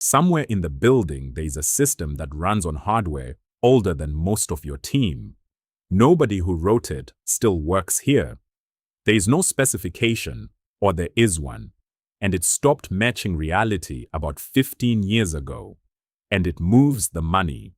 Somewhere in the building, there is a system that runs on hardware older than most of your team. Nobody who wrote it still works here. There is no specification, or there is one, and it stopped matching reality about 15 years ago. And it moves the money.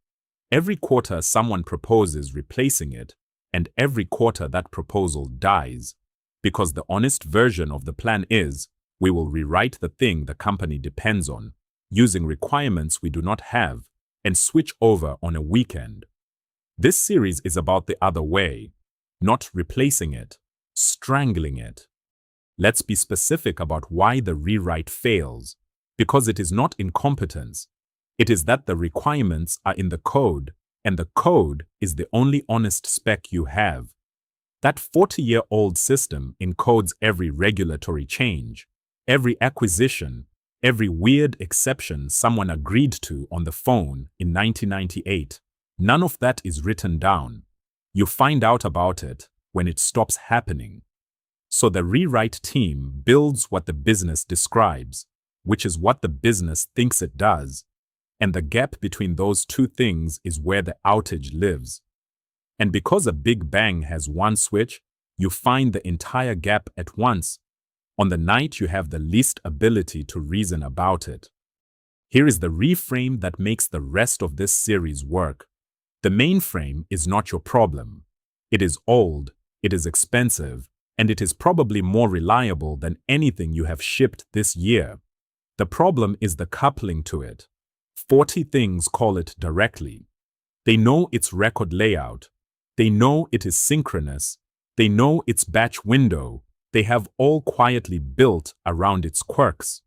Every quarter someone proposes replacing it, and every quarter that proposal dies. Because the honest version of the plan is, we will rewrite the thing the company depends on, using requirements we do not have, and switch over on a weekend. This series is about the other way, not replacing it, strangling it. Let's be specific about why the rewrite fails, because it is not incompetence. It is that the requirements are in the code, and the code is the only honest spec you have. That 40-year-old system encodes every regulatory change, every acquisition, every weird exception someone agreed to on the phone in 1998. None of that is written down. You find out about it when it stops happening. So the rewrite team builds what the business describes, which is what the business thinks it does. And the gap between those two things is where the outage lives. And because a big bang has one switch, you find the entire gap at once, on the night you have the least ability to reason about it. Here is the reframe that makes the rest of this series work. The mainframe is not your problem. It is old, it is expensive, and it is probably more reliable than anything you have shipped this year. The problem is the coupling to it. 40 things call it directly. They know its record layout. They know it is synchronous. They know its batch window. They have all quietly built around its quirks.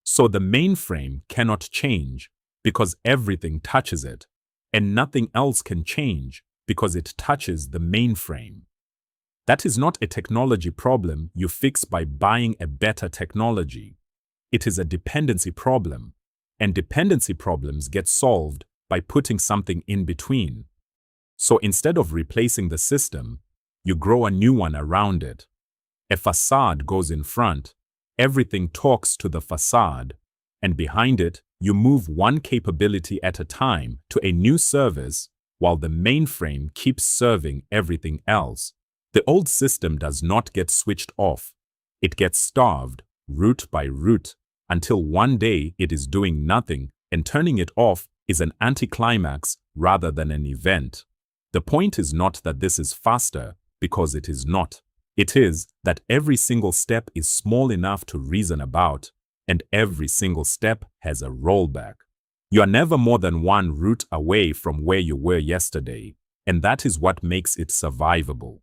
So the mainframe cannot change because everything touches it, and nothing else can change because it touches the mainframe. That is not a technology problem you fix by buying a better technology. It is a dependency problem. And dependency problems get solved by putting something in between. So instead of replacing the system, you grow a new one around it. A facade goes in front, everything talks to the facade, and behind it, you move one capability at a time to a new service while the mainframe keeps serving everything else. The old system does not get switched off. It gets starved, root by root, until one day it is doing nothing, and turning it off is an anticlimax rather than an event. The point is not that this is faster, because it is not. It is that every single step is small enough to reason about, and every single step has a rollback. You are never more than one root away from where you were yesterday, and that is what makes it survivable.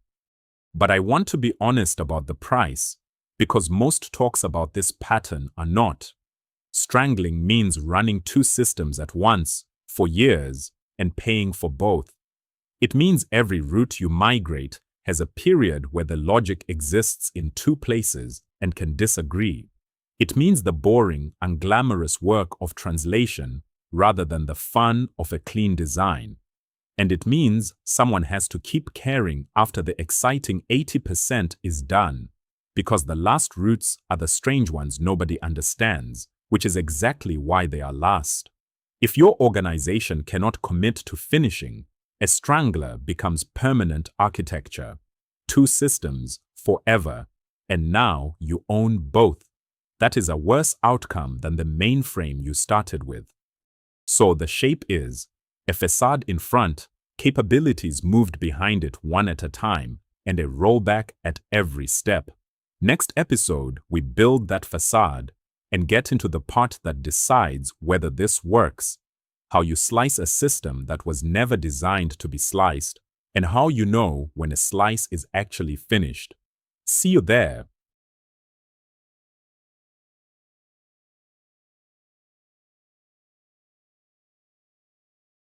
But I want to be honest about the price, because most talks about this pattern are not. Strangling means running two systems at once for years and paying for both. It means every route you migrate has a period where the logic exists in two places and can disagree. It means the boring, unglamorous work of translation rather than the fun of a clean design. And it means someone has to keep caring after the exciting 80% is done, because the last routes are the strange ones nobody understands, which is exactly why they are last. If your organization cannot commit to finishing, a strangler becomes permanent architecture. Two systems, forever, and now you own both. That is a worse outcome than the mainframe you started with. So the shape is a facade in front, capabilities moved behind it one at a time, and a rollback at every step. Next episode, we build that facade and get into the part that decides whether this works, how you slice a system that was never designed to be sliced, and how you know when a slice is actually finished. See you there.